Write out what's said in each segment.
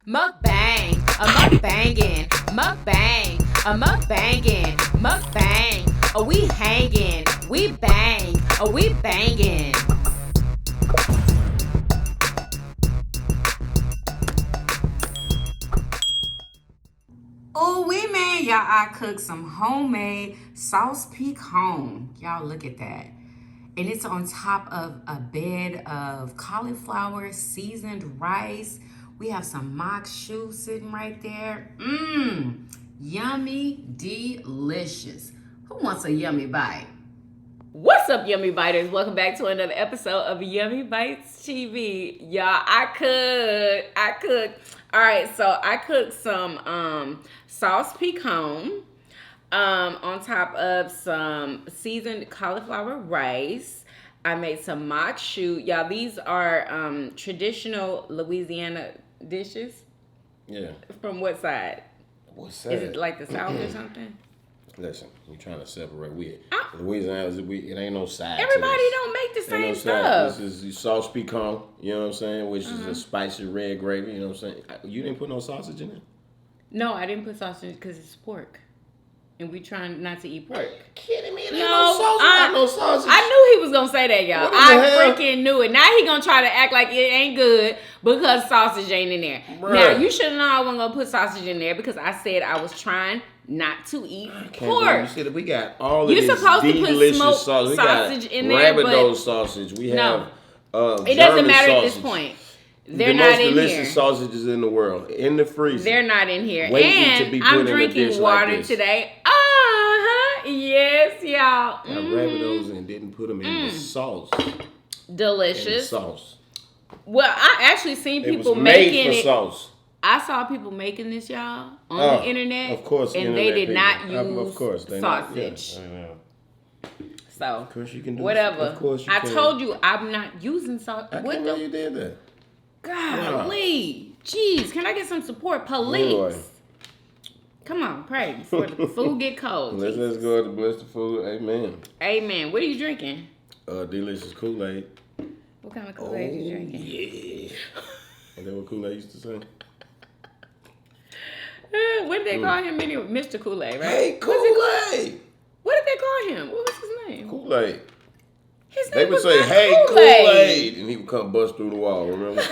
Mukbang, a mukbangin', mukbang, a mukbangin', mukbang. Oh, we hangin', we bang, oh, we bangin'. Oh, man, y'all, I cooked some homemade sauce piquant. Y'all, look at that. And it's on top of a bed of cauliflower, seasoned rice. We have some Maque Choux sitting right there. Yummy, delicious. Who wants a yummy bite? What's up, Yummy Biters? Welcome back to another episode of Yummybitestv. Y'all, I cooked. All right, so I cooked some sauce piquant on top of some seasoned cauliflower rice. I made some Maque Choux. Y'all, these are traditional Louisiana dishes. Yeah. From what side? What side? Is it like the South or something? Listen, we're trying to separate. Louisiana, it ain't no side. Everybody don't make the same stuff. This is sauce piquant, you know what I'm saying? Which is a spicy red gravy, you know what I'm saying? You didn't put no sausage in it? No, I didn't put sausage because it's pork. And we trying not to eat pork. Are you kidding me? No sausage. I knew he was going to say that, y'all. I freaking knew it. Now he going to try to act like it ain't good because sausage ain't in there. Bruh. Now, you should have known I wasn't going to put sausage in there because I said I was trying not to eat pork. You said we got all of You're this supposed to put smoked sausage in there, but Rabbit sausage. We have it doesn't matter at this point. They're not in here. The most delicious sausages in the world, in the freezer. They're not in here. Waiting to be put I'm in a drinking dish water like this. today. Yes, y'all. I grabbed those and didn't put them in the sauce. Delicious. In the sauce. Well, I actually seen people making it. Sauce. I saw people making this, y'all, on the internet. Of course, and they did not use sausage. So, of course you can do whatever. Of course you I can. told you I'm not using sausage. I can't believe you did that. Golly. Jeez, can I get some support, police? Boy. Come on, pray before the food get cold. Let's go ahead and bless the food. Amen. Amen. What are you drinking? Delicious Kool-Aid. What kind of Kool-Aid you drinking? Yeah. Is that what Kool-Aid used to say? What did they call him anyway? Mr. Kool-Aid, right? Hey, Kool-Aid. What did they call him? What was his name? Kool-Aid. His name They would was say, "Hey, Kool-Aid," and he would come bust through the wall. Remember?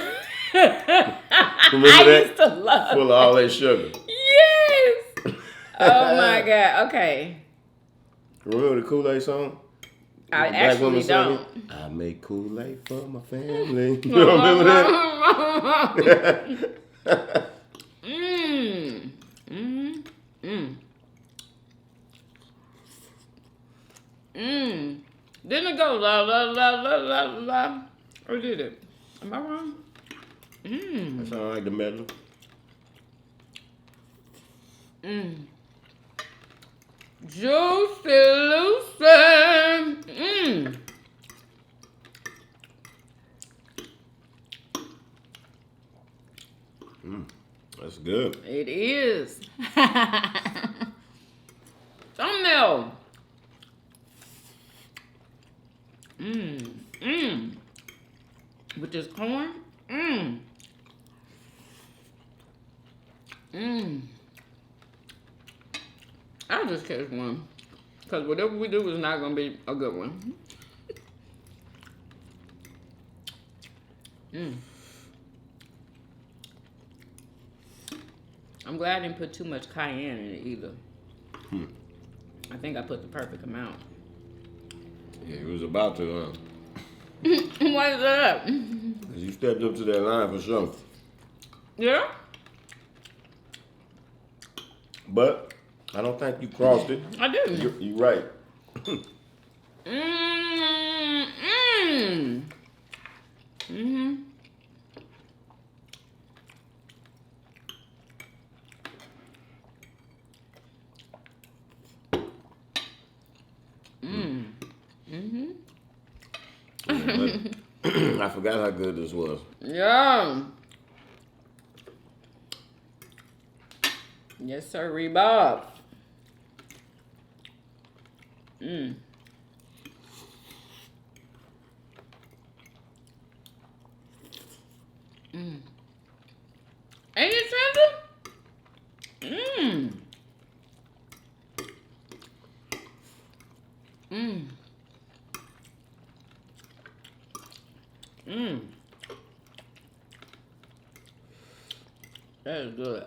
I used to love full of all that sugar. Yes. Oh my God. Okay. Remember the Kool-Aid song? I actually don't. I make Kool-Aid for my family. You don't remember that? Didn't it go la la la la la la? Or did it? Am I wrong? That sounds like the medley. Juicy Lucy. That's good. It is. Thumbnail. With this corn. I'll just catch one. Because whatever we do is not going to be a good one. I'm glad I didn't put too much cayenne in it either. I think I put the perfect amount. Yeah, you was about to, huh? Why is that? Because you stepped up to that line for sure. Yeah? But I don't think you crossed it. I didn't. You're right. I forgot how good this was. Yeah. Yes, sir, Bob. Ain't it That is good.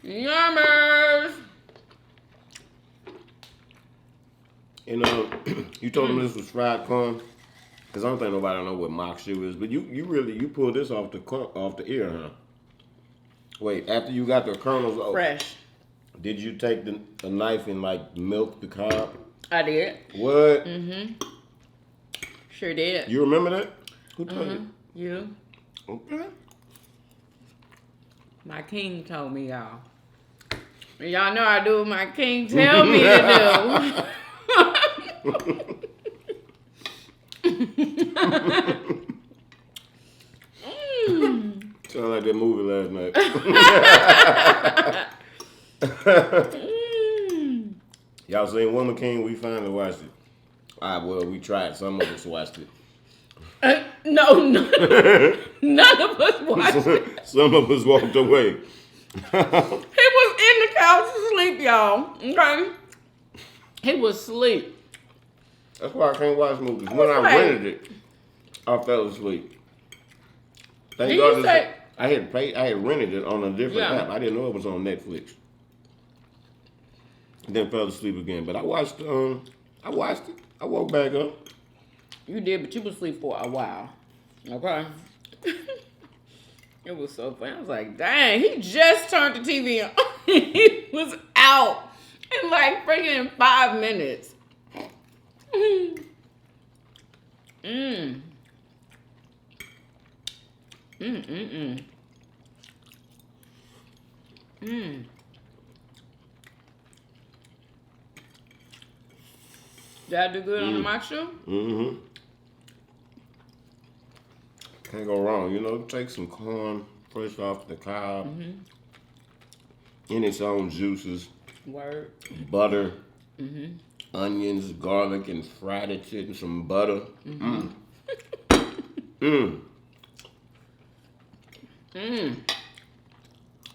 Yummers. You know, you told them this was fried corn, because I don't think nobody know what Maque Choux is. But you pulled this off the ear, huh? Wait, after you got the kernels off, Fresh. did you take the knife and like milk the cob? I did. What? Sure did. You remember that? Who told you? You. Okay. My king told me, y'all. Y'all know I do what my king tell me to Sound like that movie last night. Y'all seen Woman King? We finally watched it. Well, we tried. Some of us watched it. No, none of us watched it. Some of us walked away. He was in the couch asleep, y'all. Okay? He was asleep. That's why I can't watch movies. When I rented it, I fell asleep. Thank God I had rented it on a different app. I didn't know it was on Netflix. Then fell asleep again. But I watched it. I woke back up. You did, but you was asleep for a while. Okay? It was so funny. I was like, dang, he just turned the TV on. He was out in like freaking 5 minutes. Did I do good on the Maque Choux? Can't go wrong. You know, take some corn fresh off the cob in its own juices. Word. Butter, onions, garlic, and fried it in some butter.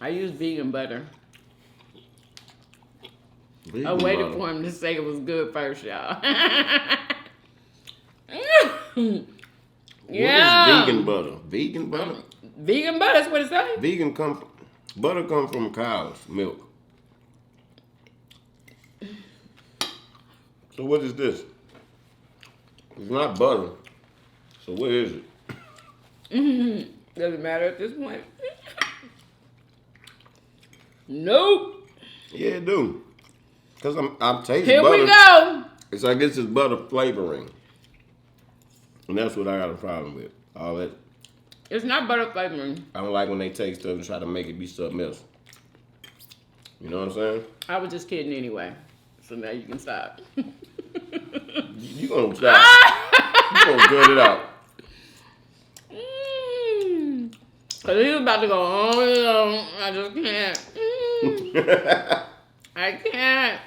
I use vegan butter. I Vegan waited butter. for him to say it was good first, y'all. What is vegan butter? Vegan butter? Vegan butter, that's what it says. Butter comes from cow's milk. So what is this? It's not butter. So what is it? Doesn't matter at this point. Nope. Yeah, it do. Because I'm tasting Here butter. we go. It's like this is butter flavoring. And that's what I got a problem with. All that. It's not butter flavoring. I don't like when they take stuff and try to make it be something else. You know what I'm saying? I was just kidding anyway. So now you can stop. You gonna stop. You gonna cut it out. Because he was about to go, oh, I just can't. I can't.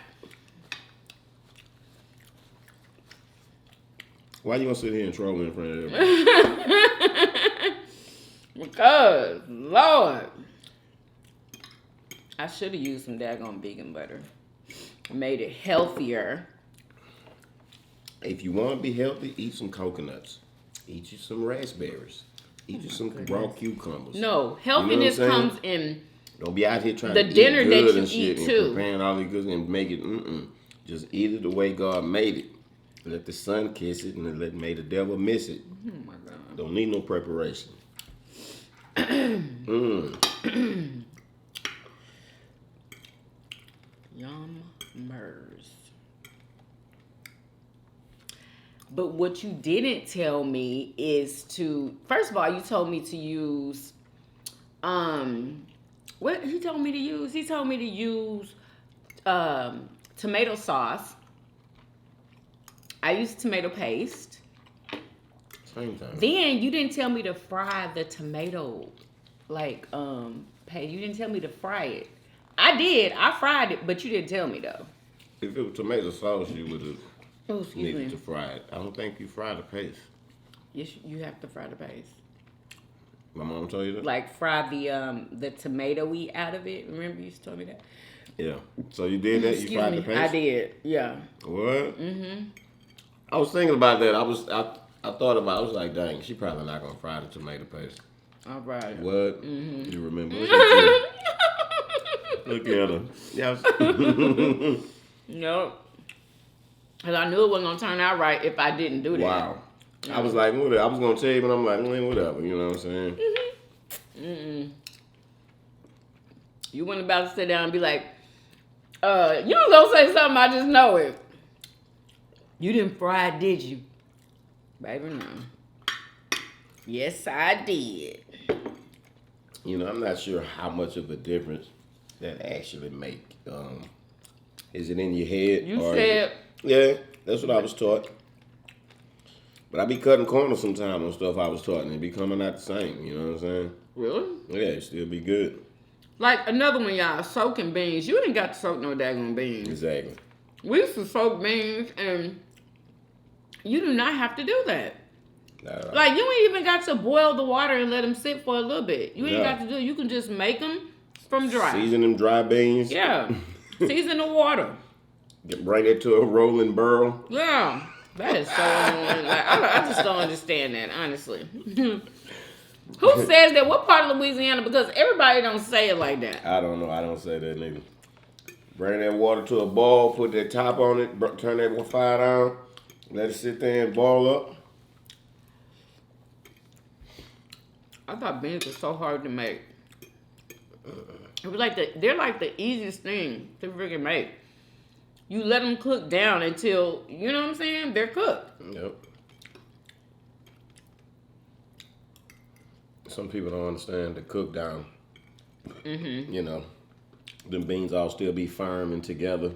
Why you gonna sit here and troll me in front of everybody? Because, Lord, I should have used some daggone vegan butter. Made it healthier. If you want to be healthy, eat some coconuts. Eat you some raspberries. Eat you some raw cucumbers. No, healthiness comes in Don't be out here trying the to dinner eat that good you and shit eat and too. preparing all these goods and make it. Just eat it the way God made it. Let the sun kiss it and may the devil miss it. Oh my God. Don't need no preparation. Yummers. But what you didn't tell me is to, first of all, you told me to use, what he told me to use? He told me to use tomato sauce. I used tomato paste. Same time. Then you didn't tell me to fry the tomato, paste. You didn't tell me to fry it. I did. I fried it, but you didn't tell me though. If it was tomato sauce, you would have Excuse needed me. to fry it. I don't think you fry the paste. Yes, you have to fry the paste. My mom told you that? Like fry the tomatoey out of it. Remember you told me that? Yeah. So you did that? You fried the paste? I did. Yeah. What? I was thinking about that. I thought about it. I was like, dang, she probably not going to fry the tomato paste. All right. What? Mm-hmm. You remember? Look at her. Yes. Nope. Because I knew it wasn't going to turn out right if I didn't do that. Wow. I was like, whatever. I was going to tell you, but I'm like, whatever. You know what I'm saying? You weren't about to sit down and be like, you was going to say something, I just know it. You didn't fry it, did you? Baby, no. Yes, I did. You know, I'm not sure how much of a difference that actually make. Is it in your head? You said. Yeah, that's what I was taught. But I be cutting corners sometimes on stuff I was taught, and it be coming out the same. You know what I'm saying? Really? Yeah, it still be good. Like another one, y'all, soaking beans. You didn't got to soak no daggone beans. Exactly. We used to soak beans, and you do not have to do that. Right. Like, you ain't even got to boil the water and let them sit for a little bit. You ain't got to do it. You can just make them from dry. Season them dry beans. Yeah. Season the water. Bring it to a rolling barrel. Yeah. That is so annoying. Like, I just don't understand that, honestly. Who says that? What part of Louisiana? Because everybody don't say it like that. I don't know. I don't say that, nigga. Bring that water to a boil, put that top on it, turn that fire down, let it sit there and boil up. I thought beans were so hard to make. It was like they're like the easiest thing to freaking make. You let them cook down until, you know what I'm saying? They're cooked. Yep. Some people don't understand the cook down. Mm-hmm. You know, them beans all still be firm and together.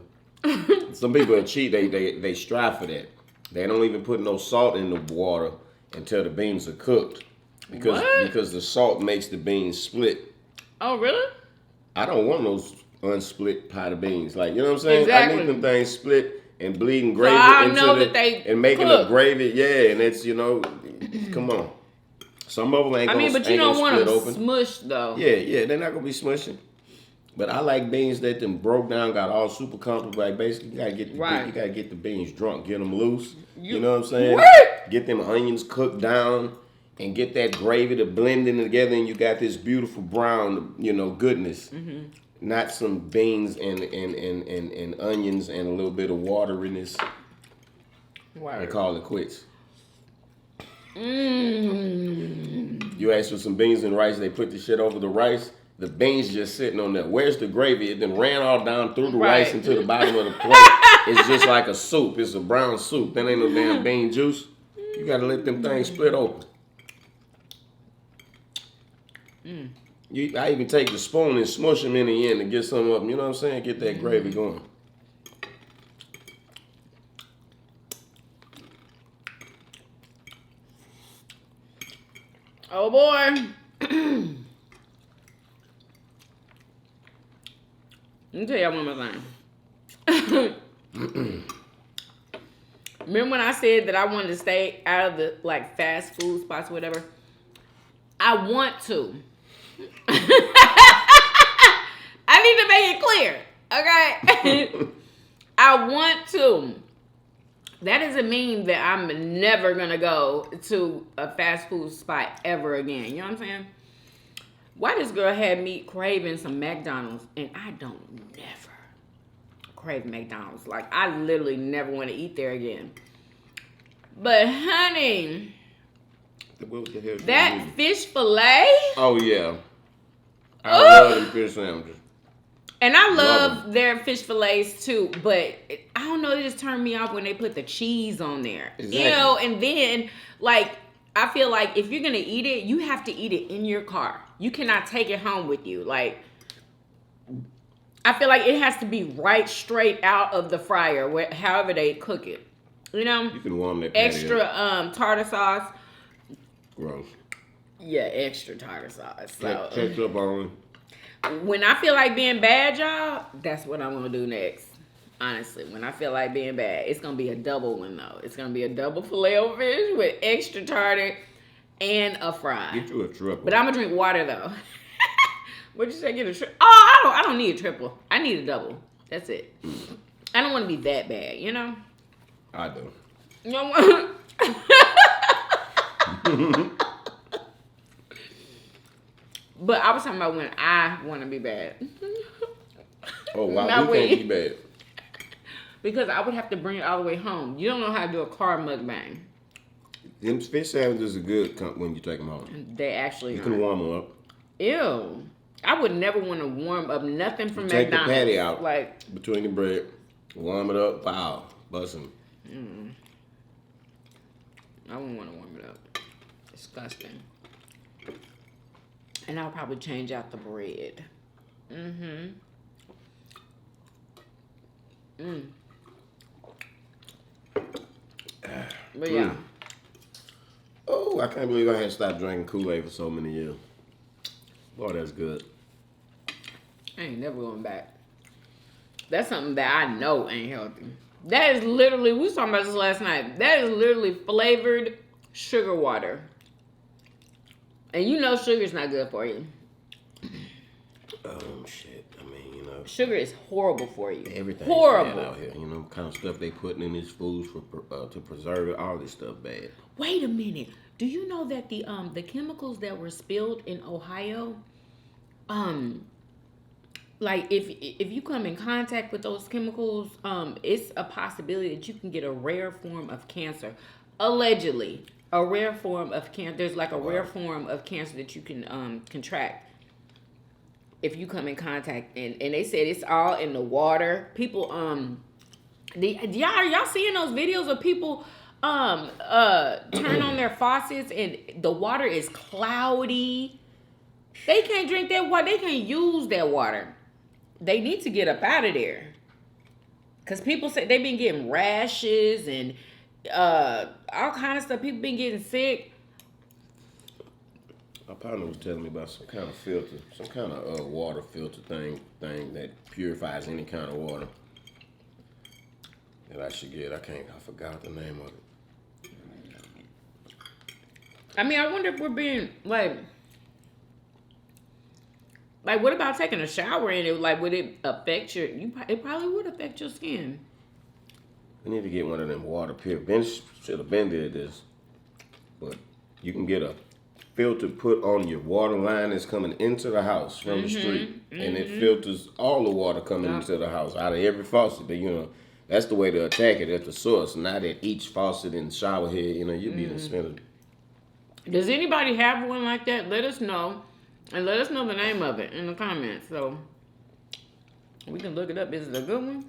Some people are cheat. They strive for that. They don't even put no salt in the water until the beans are cooked. Because the salt makes the beans split. Oh, really? I don't want those unsplit pot of beans. Like, you know what I'm saying? Exactly. I need them things split and bleeding gravy and making cook. a gravy. Yeah, and it's, you know, come on. Some of them ain't gonna but you don't want them open. smushed though. Yeah, they're not gonna be smushing. But I like beans that them broke down, got all super comfortable. Like basically, you gotta get the beans drunk, get them loose. You know what I'm saying? What? Get them onions cooked down, and get that gravy to blend in together, and you got this beautiful brown, you know, goodness. Mm-hmm. Not some beans and onions and a little bit of water in this. Wow. And call it quits. Mmm. You ask for some beans and rice, they put the shit over the rice. The beans just sitting on there. Where's the gravy? It then ran all down through the rice into the bottom of the plate. It's just like a soup. It's a brown soup. That ain't no damn bean juice. You gotta let them things split open. I even take the spoon and smush them in the end to get some of them. You know what I'm saying? Get that gravy going. Oh boy. Let me tell y'all one more thing. Remember when I said that I wanted to stay out of the like fast food spots or whatever? I want to. I need to make it clear, okay? I want to. That doesn't mean that I'm never gonna go to a fast food spot ever again. You know what I'm saying? Why this girl had me craving some McDonald's, and I don't never crave McDonald's. Like, I literally never want to eat there again. But honey, What the hell that fish fillet. Oh yeah, I love them fish sandwiches. And I love their fish fillets too, but I don't know, they just turn me off when they put the cheese on there. Exactly. You know, and then like I feel like if you're gonna eat it, you have to eat it in your car. You cannot take it home with you. Like, I feel like it has to be right straight out of the fryer, however they cook it. You know? You can warm that extra tartar sauce. Gross. Yeah, extra tartar sauce. So ketchup on. When I feel like being bad, y'all, that's what I'm gonna do next. Honestly, when I feel like being bad, it's gonna be a double one though. It's gonna be a double filet of fish with extra tartar and a fry. Get you a triple. But I'm gonna drink water though. What'd you say? Get a triple? Oh, I don't need a triple. I need a double. That's it. I don't want to be that bad, you know. I do. You know what? But I was talking about when I want to be bad. Oh, wow. Not We when can't be bad. Because I would have to bring it all the way home. You don't know how to do a car mukbang. Them fish sandwiches are good when you take them home. They actually You can warm them up. Ew. I would never want to warm up nothing from Take McDonald's. the patty out Like, between the bread, warm it up. Wow, bussin'. I wouldn't want to warm it up. Disgusting. And I'll probably change out the bread. But yeah. Oh, I can't believe I had stopped drinking Kool-Aid for so many years. Boy, that's good. I ain't never going back. That's something that I know ain't healthy. That is literally, we was talking about this last night. That is literally flavored sugar water. And you know sugar's not good for you. Shit. I mean, you know. Sugar is horrible for you. Everything's horrible bad out here. You know, kind of stuff they putting in these foods to preserve it. All this stuff bad. Wait a minute. Do you know that the chemicals that were spilled in Ohio, like if you come in contact with those chemicals, it's a possibility that you can get a rare form of cancer. Allegedly, a rare form of cancer. There's like a rare form of cancer that you can contract if you come in contact. And they said it's all in the water. People y'all seeing those videos of people turn on their faucets and the water is cloudy. They can't drink that water. They can't use that water. They need to get up out of there. Because people say they've been getting rashes and all kind of stuff. People been getting sick. My partner was telling me about some kind of filter, some kind of water filter thing that purifies any kind of water that I should get. I forgot the name of it. I mean, I wonder if we're being like what about taking a shower in it? Like, would it affect it probably would affect your skin. We need to get one of them water purifiers. Ben should have been did this, but you can get a filter put on your water line that's coming into the house from the street, and it filters all the water coming into the house out of every faucet. But you know, that's the way to attack it at the source, not at each faucet and shower head. You know, you'd be spending. Does anybody have one like that? Let us know. And let us know the name of it in the comments so we can look it up. Is it a good one?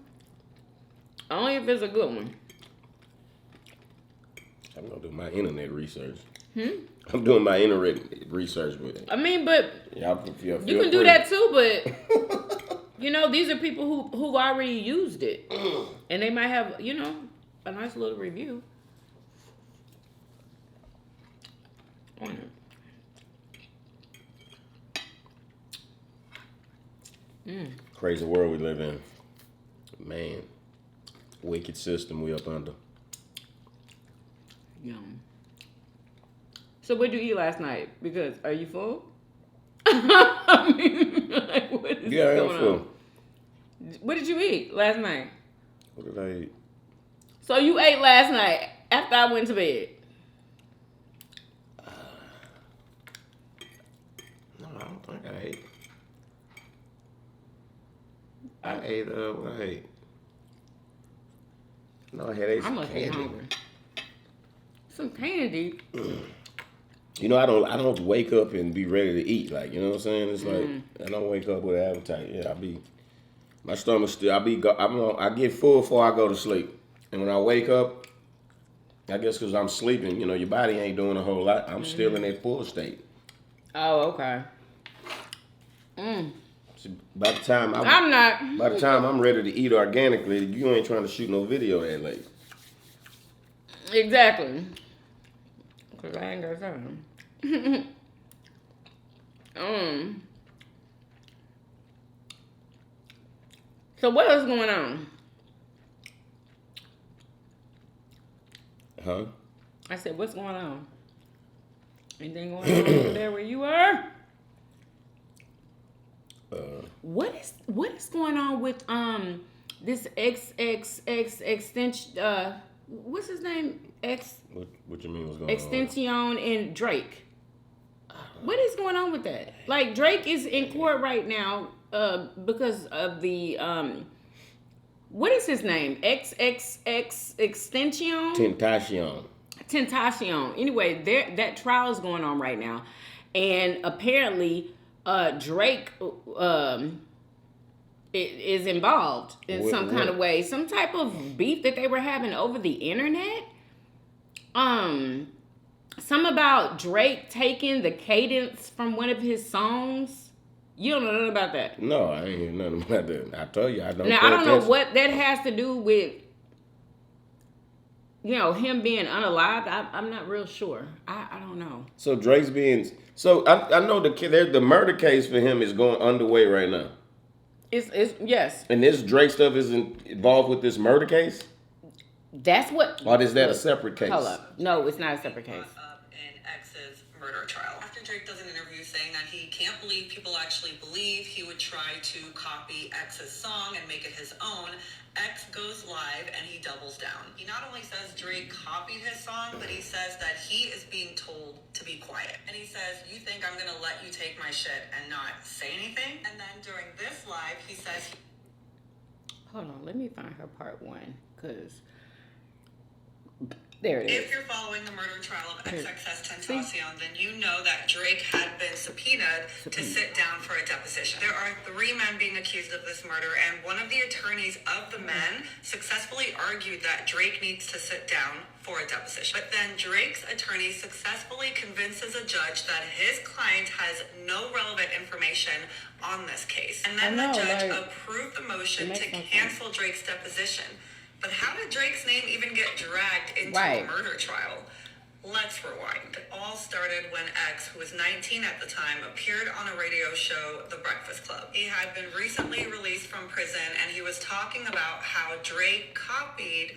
Only if it's a good one. I'm going to do my internet research. I'm doing my internet research with it. I mean, but you can do that too, but you know, these are people who've already used it. And they might have, you know, a nice little review on it. Crazy world we live in. Man. Wicked system we up under. Yum. So what did you eat last night? Because are you full? I mean, like, what is going on? What did you eat last night? What did I eat? So you ate last night after I went to bed? No, I don't think I ate. I ate, what I ate? No, I had ate some candy. Hungry. Some candy? You know, I don't wake up and be ready to eat. Like, you know what I'm saying? It's like, I don't wake up with an appetite. Yeah, my stomach still, I get full before I go to sleep. And when I wake up, I guess because I'm sleeping, you know, your body ain't doing a whole lot. I'm still in that full state. Oh, okay. So by the time I'm ready to eat organically, you ain't trying to shoot no video that late. Exactly. Because I ain't got time. So what else going on? Huh? I said, what's going on? Anything going on over there where you are? What is going on with this XXX extension what's his name? What you mean? What's going on? Extension and Drake. What is going on with that? Like Drake is in court right now because of the what is his name? XXX Extension? Tentacion. Anyway, that trial is going on right now. And apparently Drake is involved in some kind of way. Some type of beef that they were having over the internet. Some about Drake taking the cadence from one of his songs. You don't know nothing about that? No, I ain't hear nothing about that. I told you I don't. Now I don't know what that has to do with, him being unalived. I'm not real sure. I don't know. So Drake's being. So I know the murder case for him is going underway right now. It's yes. And this Drake stuff isn't involved with this murder case. That's what. Or is that a separate case? Hold up. No, it's not a separate case. In X's murder trial. After Drake does an interview saying that he can't believe people actually believe he would try to copy X's song and make it his own, X goes live and he doubles down. He not only says Drake copied his song, but he says that he is being told to be quiet. And he says, you think I'm gonna let you take my shit and not say anything? And then during this live, he says... Hold on, let me find her part one, because... There it is. If you're following the murder trial of XXXTentacion, then you know that Drake had been subpoenaed to sit down for a deposition. There are 3 men being accused of this murder, and one of the attorneys of the men successfully argued that Drake needs to sit down for a deposition. But then Drake's attorney successfully convinces a judge that his client has no relevant information on this case. And then the judge approved the motion to cancel Drake's deposition. But how did Drake's name even get dragged into a murder trial? Let's rewind. It all started when X, who was 19 at the time, appeared on a radio show, The Breakfast Club. He had been recently released from prison, and he was talking about how Drake copied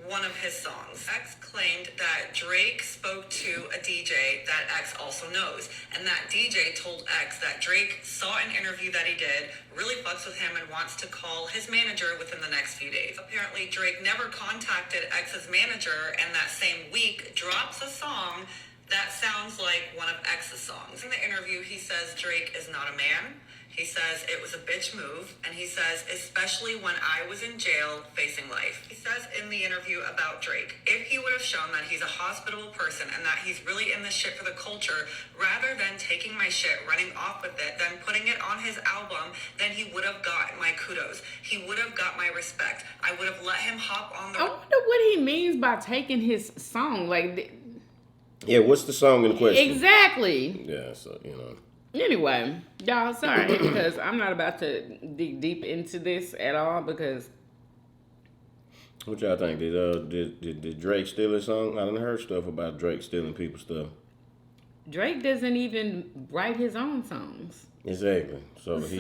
one of his songs. X claimed that Drake spoke to a DJ that X also knows, and that DJ told X that Drake saw an interview that he did, really fucks with him, and wants to call his manager within the next few days. Apparently, Drake never contacted X's manager, and that same week drops a song that sounds like one of X's songs. In the interview, he says Drake is not a man. He says it was a bitch move, and he says, especially when I was in jail facing life. He says in the interview about Drake, if he would have shown that he's a hospitable person and that he's really in this shit for the culture, rather than taking my shit, running off with it, then putting it on his album, then he would have got my kudos. He would have got my respect. I would have let him hop on the... I wonder what he means by taking his song. Yeah, what's the song in question? Exactly. Yeah, so, Anyway, y'all, sorry, because I'm not about to dig deep into this at all, because... What y'all think? Did Drake steal his song? I done heard stuff about Drake stealing people's stuff. Drake doesn't even write his own songs. Exactly. So he,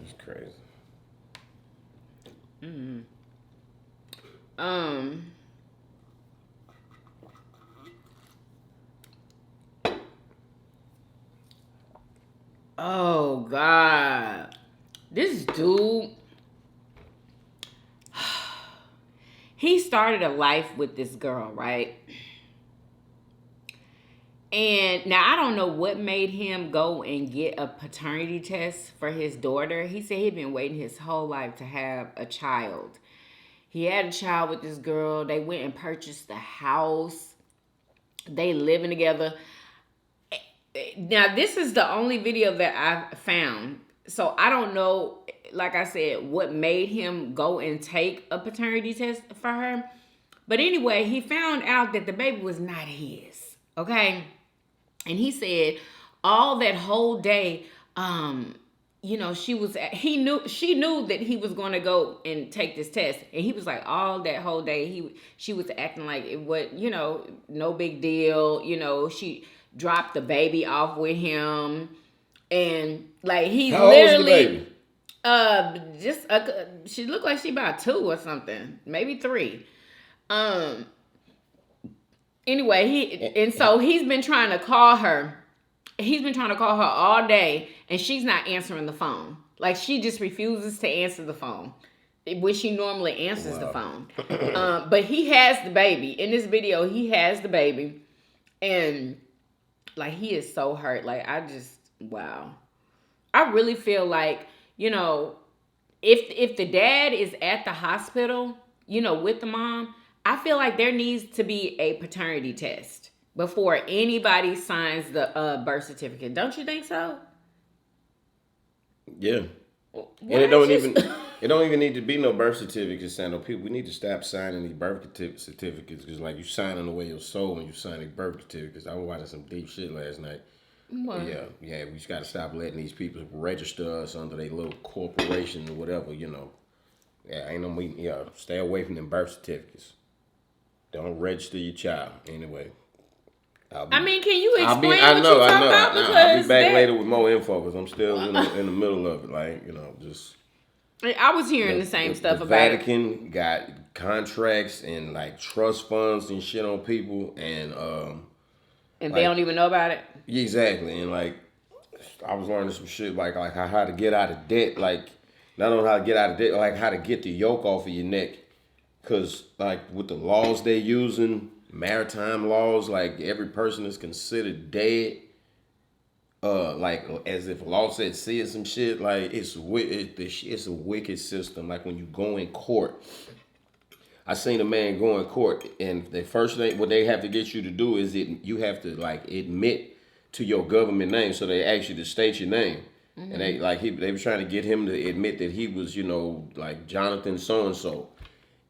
it's crazy. Oh, God. This dude, he started a life with this girl, right? And now I don't know what made him go and get a paternity test for his daughter. He said he'd been waiting his whole life to have a child. He had a child with this girl. They went and purchased the house. They living together. Now, this is the only video that I've found. So I don't know, like I said, what made him go and take a paternity test for her. But anyway, he found out that the baby was not his. Okay? And he said all that whole day, she knew that he was going to go and take this test. And he was like, all that whole day, she was acting like it was, no big deal. She dropped the baby off with him, and like he's How literally old is the baby? She looked like she about 2 or something, maybe 3. Anyway, so he's been trying to call her. He's been trying to call her all day, and she's not answering the phone. Like, she just refuses to answer the phone. which he normally answers the phone. But he has the baby. In this video, he has the baby. And, like, he is so hurt. Like, wow. I really feel like, you know, if the dad is at the hospital, you know, with the mom, I feel like there needs to be a paternity test before anybody signs the birth certificate. Don't you think so? Yeah. And it don't even need to be no birth certificate, Sando. People, we need to stop signing these birth certificates because, like, you signing away your soul when you signing birth certificates. I was watching some deep shit last night. What? Yeah, we just got to stop letting these people register us under their little corporation or whatever, you know. Yeah, stay away from them birth certificates. Don't register your child anyway. Can you explain what you're talking about? Because I'll be back later with more info because I'm still in the middle of it. Like, you know, just. I was hearing the same stuff about it. The Vatican got contracts and, like, trust funds and shit on people, and they don't even know about it. Exactly, and, like, I was learning some shit like how to get out of debt, like not only how to get out of debt, like how to get the yoke off of your neck, because, like, with the laws they using, maritime laws, like every person is considered dead. Like as if law said see it some shit, like it's a wicked system. Like when you go in court, I seen a man go in court, and the first thing what they have to get you to do is you have to, like, admit to your government name, so they ask you to state your name. Mm-hmm. And they were trying to get him to admit that he was, you know, like Jonathan so and so,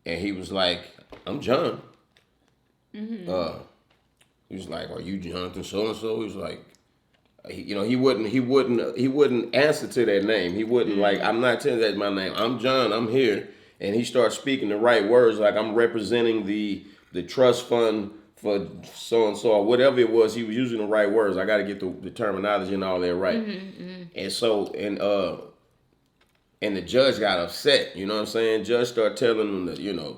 and he was like, I'm John. Mm-hmm. He was like, are you Jonathan so and so? He was like, you know, he wouldn't answer to that name. He wouldn't, like, I'm not telling that my name. I'm John. I'm here. And he starts speaking the right words, like I'm representing the trust fund for so and so, or whatever it was. He was using the right words. I got to get the terminology and all that right. And so, and the judge got upset. You know what I'm saying? Judge started telling him that, you know,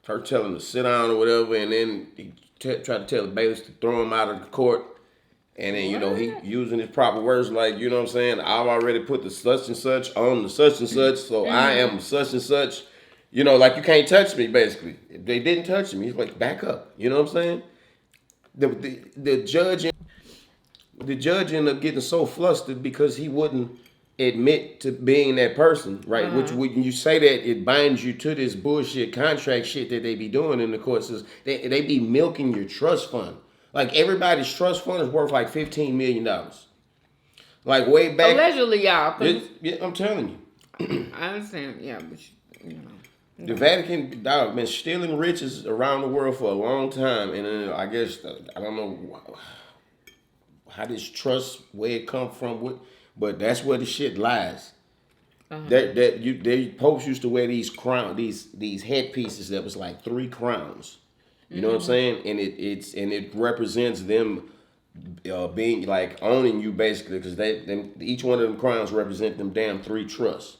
telling him to sit down or whatever, and then he tried to tell the bailiffs to throw him out of the court. And then, you know, he using his proper words, like, you know what I'm saying? I've already put the such and such on the such and such, so I am such and such. You know, like, you can't touch me, basically. They didn't touch him. He's like, back up. You know what I'm saying? The judge ended up getting so flustered because he wouldn't admit to being that person, right? Which, when you say that, it binds you to this bullshit contract shit that they be doing in the courts. They be milking your trust fund. Like, everybody's trust fund is worth like $15 million. Like, way back. Allegedly, y'all. Yeah, I'm telling you. I understand. Yeah, but you know. The Vatican, dog, been stealing riches around the world for a long time. And I guess, I don't know how this trust, where it come from, but that's where the shit lies. They popes used to wear these these headpieces that was like 3 crowns. You know what I'm saying? And it represents them being, like, owning you, basically, because each one of them crowns represent them damn 3 trusts.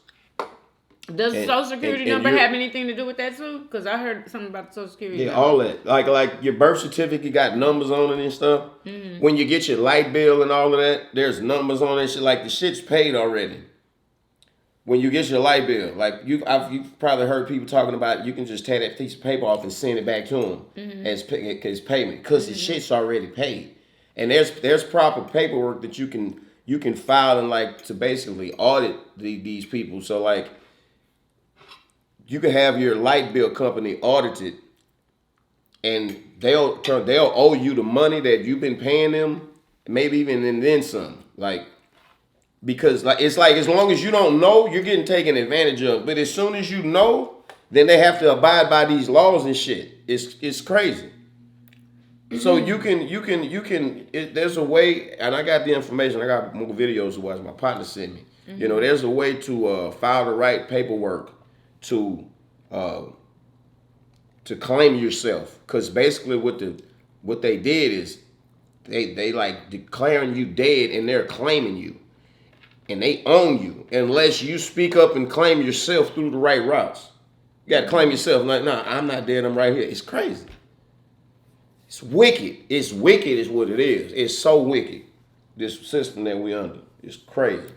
Does the Social Security number have anything to do with that too? Because I heard something about the Social Security number. All that. Like your birth certificate got numbers on it and stuff. Mm-hmm. When you get your light bill and all of that, there's numbers on that shit. Like, the shit's paid already. When you get your light bill, like, you've probably heard people talking about, you can just tear that piece of paper off and send it back to them as payment, because the shit's already paid. And there's proper paperwork that you can file and, like, to basically audit these people. So, like, you can have your light bill company audited, and they'll owe you the money that you've been paying them, maybe even and then some, like. Because, like, it's like, as long as you don't know, you're getting taken advantage of. But as soon as you know, then they have to abide by these laws and shit. It's crazy. So you can. There's a way, and I got the information. I got more videos to watch. My partner sent me. You know, there's a way to file the right paperwork to claim yourself. Because basically, what they did is they like declaring you dead, and they're claiming you. And they own you unless you speak up and claim yourself through the right routes. You got to claim yourself. Like, nah, I'm not dead. I'm right here. It's crazy. It's wicked. It's wicked is what it is. It's so wicked. This system that we under. It's crazy.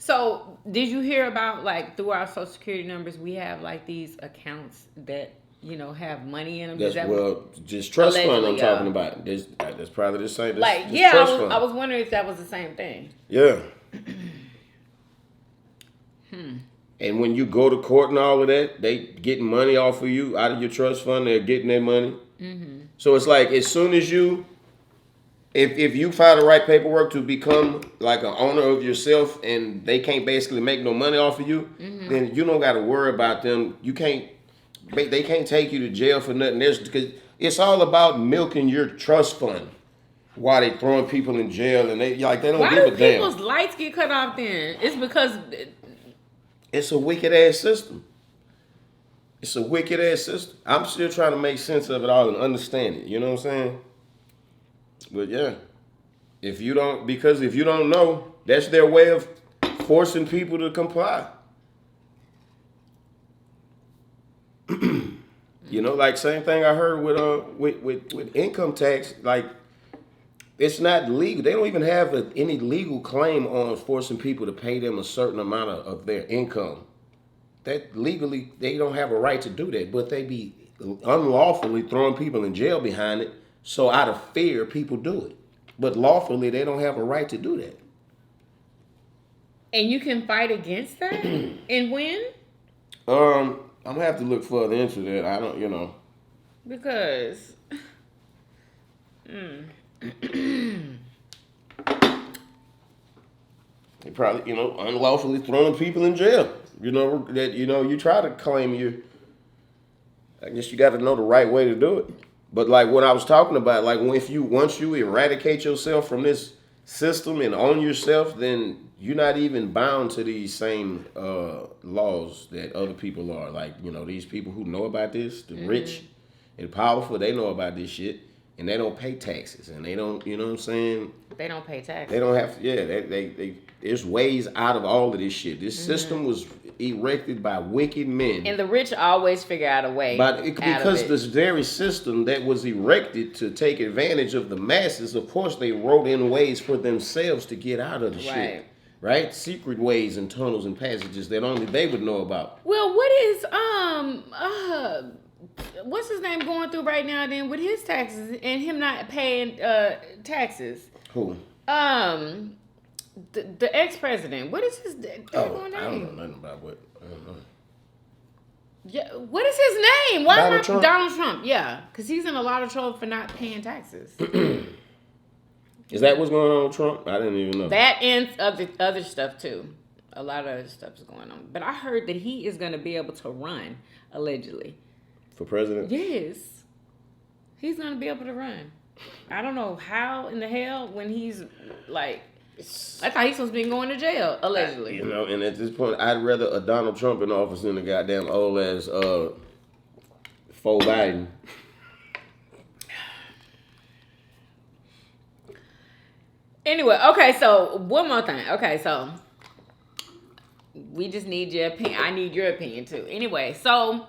So, did you hear about, like, through our Social Security numbers, we have, like, these accounts that, you know, have money in them? Just trust fund I'm talking about. That's probably the same. Like, yeah, I was wondering if that was the same thing. Yeah. And when you go to court and all of that, they getting money off of you out of your trust fund. They're getting their money. So it's like as soon as you, if you file the right paperwork to become like an owner of yourself, and they can't basically make no money off of you, then you don't got to worry about them. You can't. They can't take you to jail for nothing else because it's all about milking your trust fund. Why they throwing people in jail and they don't give a damn. Why do people's lights get cut off then? It's because it's a wicked ass system. It's a wicked ass system. I'm still trying to make sense of it all and understand it. You know what I'm saying? But yeah, if you don't know, that's their way of forcing people to comply. You know, like same thing I heard with income tax. Like, it's not legal. They don't even have any legal claim on forcing people to pay them a certain amount of their income. That legally, they don't have a right to do that, but they be unlawfully throwing people in jail behind it. So out of fear, people do it. But lawfully, they don't have a right to do that. And you can fight against that and win? I'm gonna have to look further into that. I don't, Because they probably, unlawfully throwing people in jail. You try to claim I guess you got to know the right way to do it. But like what I was talking about, like once you eradicate yourself from this system and own yourself, then you're not even bound to these same laws that other people are. Like, these people who know about this, the rich and powerful, they know about this shit, and they don't pay taxes, and they don't, you know what I'm saying? They don't pay taxes. They don't have to, they there's ways out of all of this shit. This system was erected by wicked men. And the rich always figure out a way because this very system that was erected to take advantage of the masses, of course they wrote in ways for themselves to get out of the shit. Right? Secret ways and tunnels and passages that only they would know about. Well, what is what's his name going through right now then with his taxes and him not paying taxes? Who? The ex-president. What is his name? I don't know nothing about what. I don't know. Yeah, what is his name? Why Donald Trump? Donald Trump, yeah. Because he's in a lot of trouble for not paying taxes. Is that what's going on with Trump? I didn't even know. That and other stuff too. A lot of other stuff is going on. But I heard that he is going to be able to run, allegedly. For president? Yes. He's going to be able to run. I don't know how in the hell when he's like... I thought he's supposed to be going to jail, allegedly. And at this point, I'd rather a Donald Trump in office than a goddamn old ass Joe Biden. Anyway, okay, so one more thing. Okay, so we just need your opinion. I need your opinion too. Anyway, so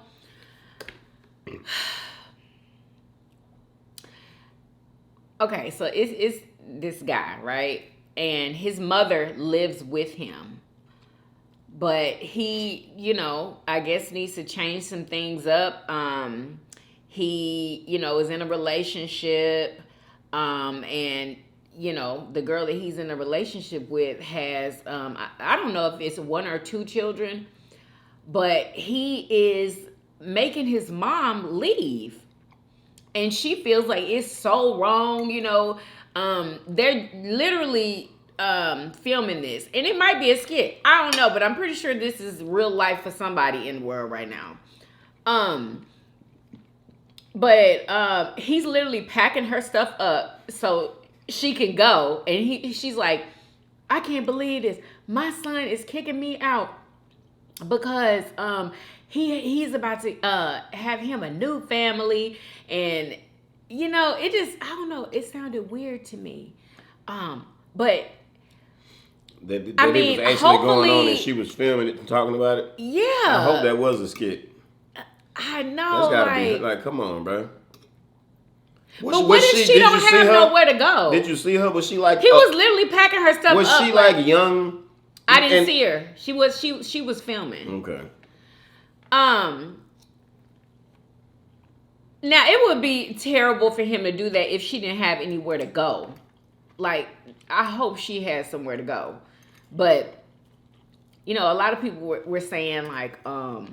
okay, so it's this guy, right? And his mother lives with him. But he, I guess needs to change some things up. He, is in a relationship and the girl that he's in a relationship with has, I don't know if it's 1 or 2 children, but he is making his mom leave. And she feels like it's so wrong, they're literally filming this. And it might be a skit. I don't know, but I'm pretty sure this is real life for somebody in the world right now. But he's literally packing her stuff up so she can go, and she's like, I can't believe this. My son is kicking me out because he's about to have him a new family, and it just, I don't know, it sounded weird to me. But that it was actually going on and she was filming it and talking about it. Yeah. I hope that was a skit. I know. That's gotta be like, come on, bro. But what if she don't have nowhere to go? Did you see her? Was she like... He was literally packing her stuff up. Was she like young I didn't see her. She was filming. Okay. Now it would be terrible for him to do that if she didn't have anywhere to go. Like, I hope she has somewhere to go. But a lot of people were saying like, I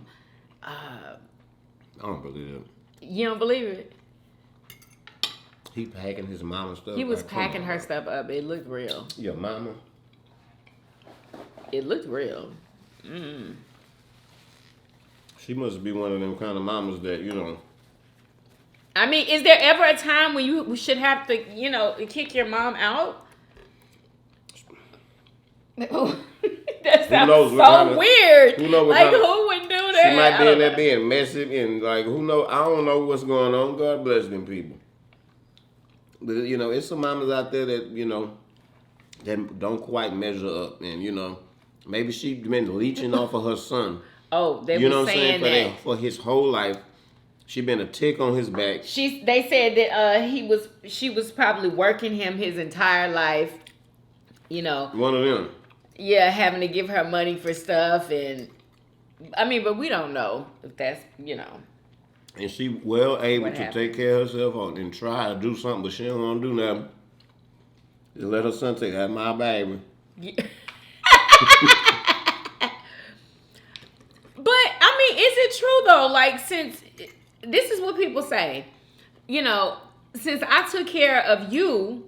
don't believe it. You don't believe it? He packing his mama stuff. He was packing her stuff up. It looked real. Your mama? It looked real. She must be one of them kind of mamas that, I mean, is there ever a time when you should have to, kick your mom out? That sounds so weird. Who knows like, who would do that? She might be in there being messy and, like, who knows? I don't know what's going on. God bless them people. But, it's some mamas out there that, that don't quite measure up. And, maybe she been leeching off of her son. Oh, they were saying that. For his whole life. She been a tick on his back. They said that she was probably working him his entire life. One of them. Yeah, having to give her money for stuff, and I mean, but we don't know if that's And she well able to take care of herself and try to do something, but she don't want to do nothing. Just let her son take that my baby. Yeah. But I mean, is it true though? Like, since this is what people say, since I took care of you,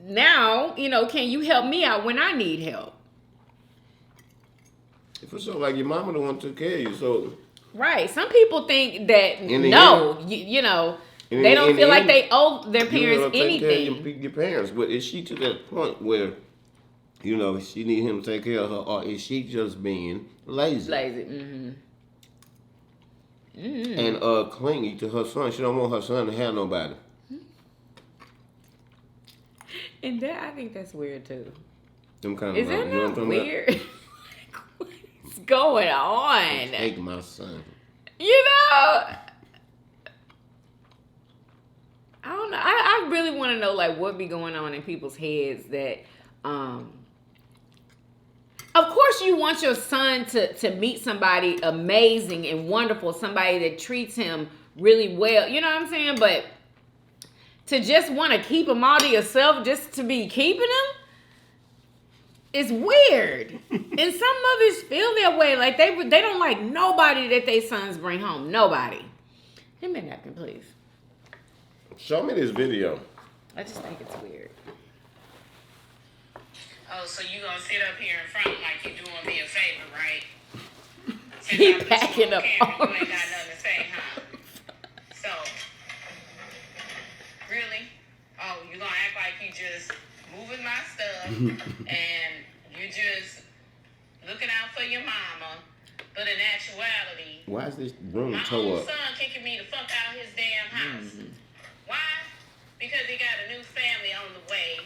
now, can you help me out when I need help? If it's so like your mama the one took care of you, so right. Some people think that they don't feel like they owe their parents anything. Your parents, but is she to that point where, she need him to take care of her, or is she just being lazy? And clingy to her son. She don't want her son to have nobody. And I think that's weird too. Them kind is of that not weird? What's going on? Take my son. I don't know. I really want to know like what be going on in people's heads that of course you want your son to meet somebody amazing and wonderful, somebody that treats him really well. You know what I'm saying? But to just want to keep him all to yourself just to be keeping him is weird. And some mothers feel that way. Like they don't like nobody that their sons bring home. Nobody. Give me a napkin, please. Show me this video. I just think it's weird. Oh, so you gonna sit up here in front like you doing me a favor, right? He packing up. You ain't got nothing to say, huh? So, really? Oh, you gonna act like you just moving my stuff and you just looking out for your mama, but in actuality, why is this room my toe own up? son kicking me the fuck out of his damn house. Why? Because he got a new family on the way,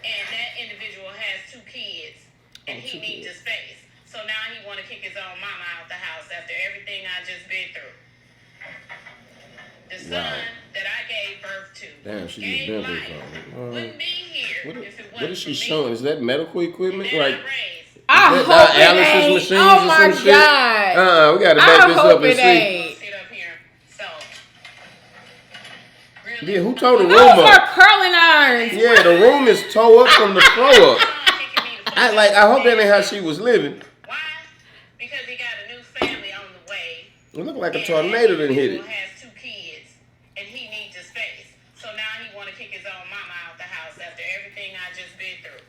and that individual has 2 kids, and he needs a space. So now he want to kick his own mama out the house after everything I just been through. The son that I gave birth to, damn, she gave just life, wouldn't be here if it wasn't what is she for showing? me. Is that medical equipment? That Like, I raised. I hope it ain't. machines Oh or my some shit? God. We gotta back this up and see. Ain't. Sit up here. So, really? Yeah, who told the room Those up? are curling irons. Yeah, the room is toe up from the floor up. I hope that ain't how she was living. Why? Because he got a new family on the way. It looked like a tornado done hit it. Has 2 kids, and he needs a space. So now he want to kick his own mama out the house after everything I just been through.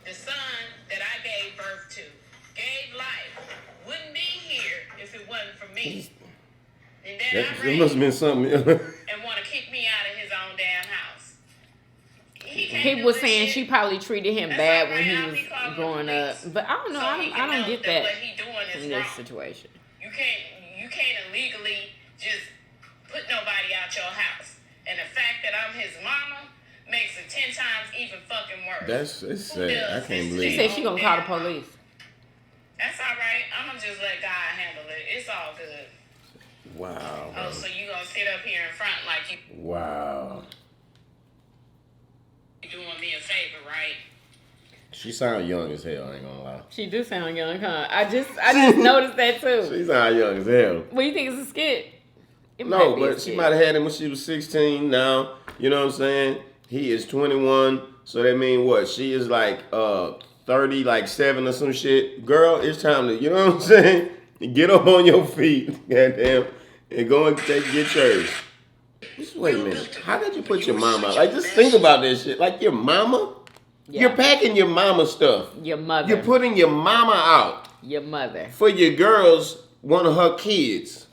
The son that I gave birth to, gave life, wouldn't be here if it wasn't for me. And then It must have been something. and want to kick me out of his own damn house. People were saying she probably treated him bad when he was growing up, but I don't know. I don't get that in this situation. You can't illegally just put nobody out your house, and the fact that I'm his mama makes it 10 times even fucking worse. It's sad. I can't believe She it. said she gonna call the police. That's all right. I'm gonna just let God handle it. It's all good. Wow. Oh, so you gonna sit up here in front like you Wow. doing me a favor, right? She sound young as hell, I ain't gonna lie. She do sound young, huh? I just noticed that too. She sound young as hell. What do you think it's a skit? No, but she might have had him when she was 16 now. You know what I'm saying? He is 21. So that mean what? She is like 30, like 7 or some shit. Girl, it's time to, you know what I'm saying? Get up on your feet, goddamn, and go and get yours. Just wait a minute. How did you put your mama out? Like, just think about this shit. Like, your mama? Yeah. You're packing your mama stuff. Your mother. You're putting your mama out. Your mother. For your girls, one of her kids.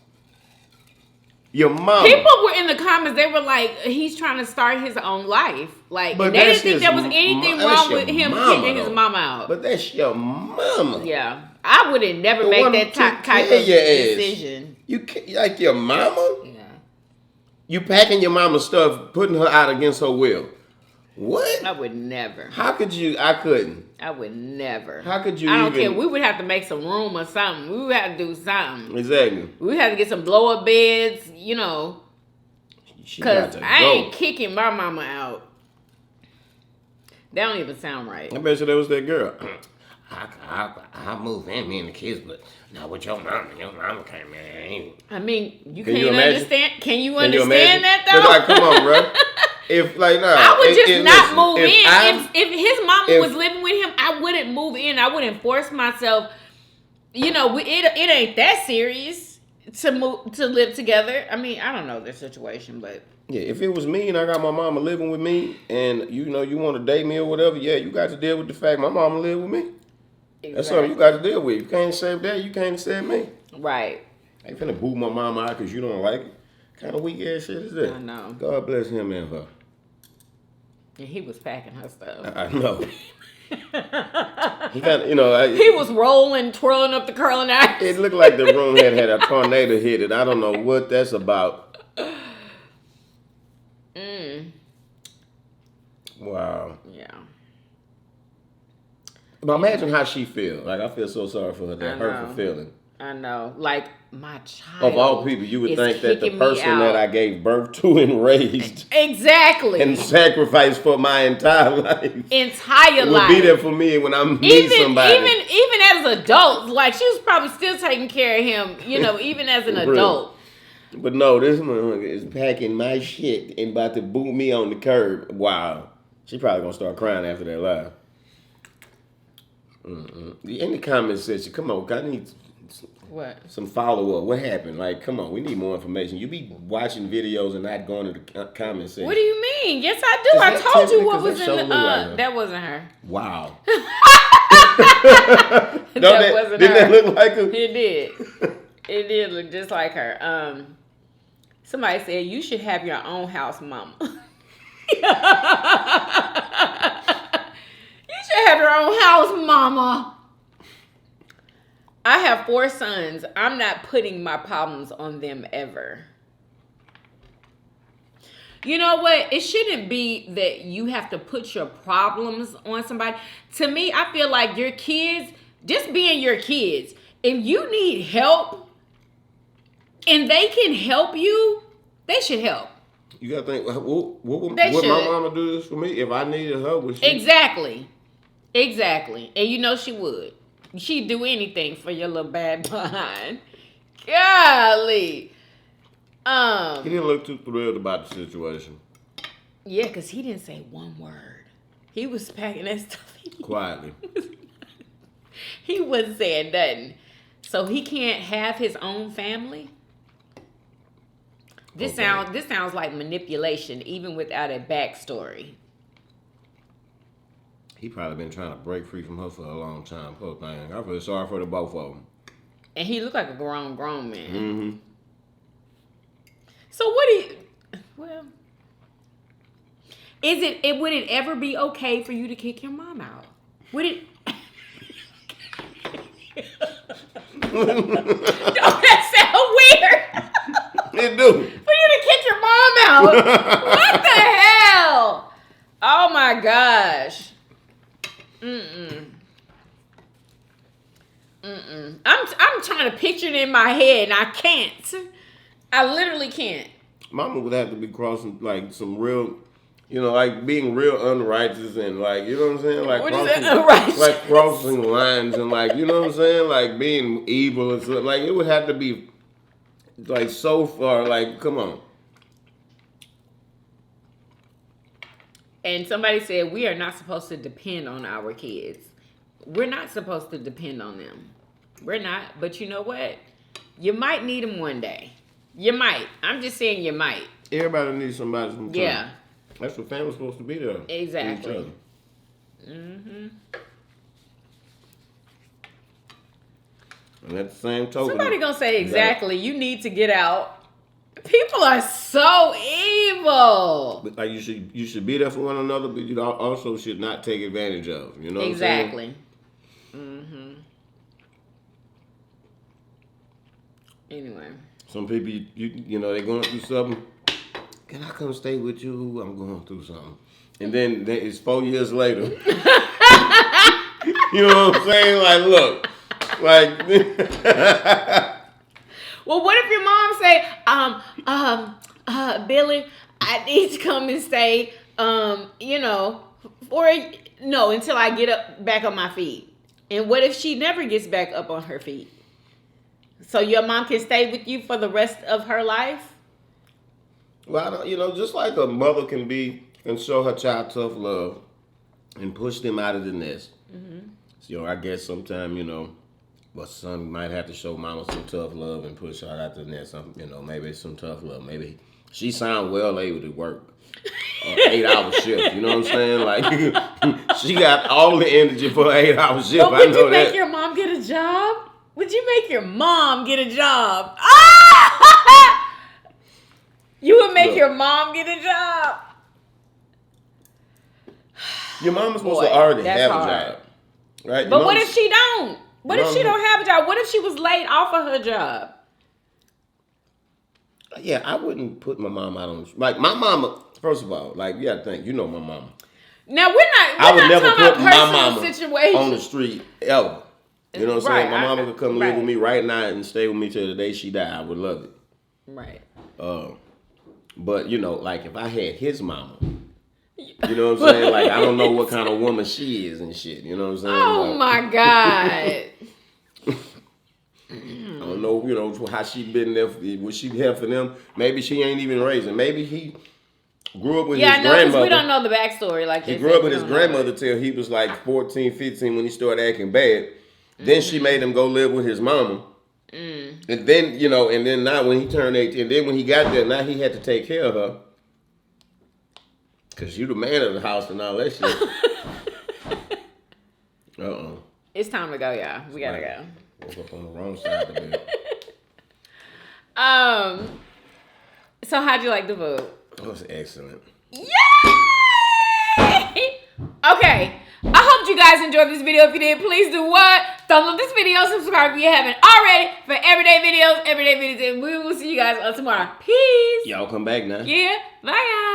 Your mama. People were in the comments, they were like, he's trying to start his own life. Like, they didn't think there was anything wrong with him kicking his mama out. But that's your mama. Yeah. I would have never made that type of decision. You like your mama? Yeah. You packing your mama's stuff, putting her out against her will. What? I would never. How could you? I couldn't. I would never. How could you? I don't care. We would have to make some room or something. We would have to do something. Exactly. We would have to get some blow up beds, you know. Because I ain't kicking my mama out. That don't even sound right. I bet you that was that girl. I'll move in, me and the kids, but not with your mama. Your mama came in. I mean, you can't understand. Can you understand that though? But like, come on, bro. If like, nah, I would just not move in. If his mama was living with him, I wouldn't move in. I wouldn't force myself. You know, it ain't that serious to live together. I mean, I don't know their situation, but yeah, if it was me and I got my mama living with me, and you know you want to date me or whatever, yeah, you got to deal with the fact my mama live with me. Exactly. That's something you got to deal with. You can't accept that. You can't accept me. Right. I ain't finna boo my mama out because you don't like it. What kind of weak ass shit is that? I know. God bless him and her. And he was packing her stuff. I know. He kind of, you know. He was rolling, twirling up the curling iron. It looked like the room had a tornado hit it. I don't know what that's about. Wow. Yeah. But imagine how she feels. Like, I feel so sorry for her, that hurtful feeling. I know. Like, my child. Of all people, you would think that the person that I gave birth to and raised. Exactly. And sacrificed for my entire life. Would be there for me when I meet somebody. Even as adults. Like, she was probably still taking care of him, you know, even as an adult. But no, this motherfucker is packing my shit and about to boot me on the curb. Wow. She probably gonna start crying after that live. In the comment section, come on, I need some follow-up. What happened? Like, come on, we need more information. You be watching videos and not going to the comment section. What do you mean? Yes, I do. I told you what was in the... that wasn't her. Wow. Wasn't her. Didn't that look like her? It did. It did look just like her. Somebody said, you should have your own house, mama. You should have your own house, mama. I have 4 sons. I'm not putting my problems on them ever. You know what? It shouldn't be that you have to put your problems on somebody. To me, I feel like your kids, just being your kids, if you need help and they can help you, they should help. You gotta think, would my mama do this for me if I needed her? Would she? Exactly. And you know she would. She'd do anything for your little bad behind. Golly. He didn't look too thrilled about the situation. Yeah, because he didn't say one word. He was packing that stuff. Quietly. He wasn't saying nothing. So he can't have his own family? This sounds like manipulation, even without a backstory. He probably been trying to break free from her for a long time. Poor thing. I feel sorry for the both of them. And he looked like a grown man. Mm-hmm. So would it ever be okay for you to kick your mom out? Would it? Don't that sound weird? It do. For you to kick your mom out? What the hell? Oh my gosh. I'm trying to picture it in my head and I can't. I literally can't. Mama would have to be crossing like some real You know, like being real unrighteous and like, you know what I'm saying? Like What is that, unrighteous? Like crossing lines and like, you know what I'm saying? Like being evil and stuff. Like it would have to be like so far, like, come on. And somebody said we are not supposed to depend on our kids. We're not supposed to depend on them. We're not. But you know what? You might need them one day. You might. I'm just saying you might. Everybody needs somebody sometime. Yeah. That's what family's supposed to be there. Exactly. Mm-hmm. And at the same token, somebody gonna say exactly. You need to get out. People are so evil. But like you should be there for one another, but you also should not take advantage of. You know what exactly. I'm saying? Mm-hmm. Anyway, some people you know they're going through something. Can I come stay with you? I'm going through something. And then it's 4 years later. You know what I'm saying? Like, look. Like. well, what if your mom say, Billy, I need to come and stay, you know, until I get back on my feet. And what if she never gets back up on her feet? So your mom can stay with you for the rest of her life? Well, I don't, you know, just like a mother can show her child tough love and push them out of the nest. Mm-hmm. So, you know, I guess sometime, you know, a son might have to show mama some tough love and push her out the nest. You know, maybe some tough love. Maybe she sound well able to work an 8-hour shift. You know what I'm saying? Like, she got all the energy for an 8-hour shift. But would you make your mom get a job? Would you make your mom get a job? You would make your mom get a job. Your mama's supposed to already have hard. a job, right? But what if she don't? What if she don't have a job? What if she was laid off of her job? Yeah, I wouldn't put my mom out on like my mama. First of all, like you got to think, you know my mama. Now I would never put my mama on the street ever. You know what I'm saying? My mama could come live with me right now and stay with me till the day she died. I would love it. Right. But you know, like if I had his mama, you know what I'm saying? Like I don't know what kind of woman she is and shit. You know what I'm saying? Oh like, my God. I don't know, you know, how she been there. Was she here for them? Maybe she ain't even raising. Maybe he grew up with his grandmother. We don't know the backstory. Like he grew up with his grandmother till he was like 14, 15 when he started acting bad. Then she made him go live with his mama. And then, you know, and then now when he turned 18, and then when he got there, now he had to take care of her. Because you the man of the house and all that shit. It's time to go, y'all. We gotta go. Woke up on the wrong side of the bed. So how'd you like the food? It was excellent. Yay! Okay. I hope you guys enjoyed this video. If you did, please do what? Thumbs up this video, subscribe if you haven't already for everyday videos, and we will see you guys on tomorrow. Peace. Y'all come back now. Yeah. Bye, y'all.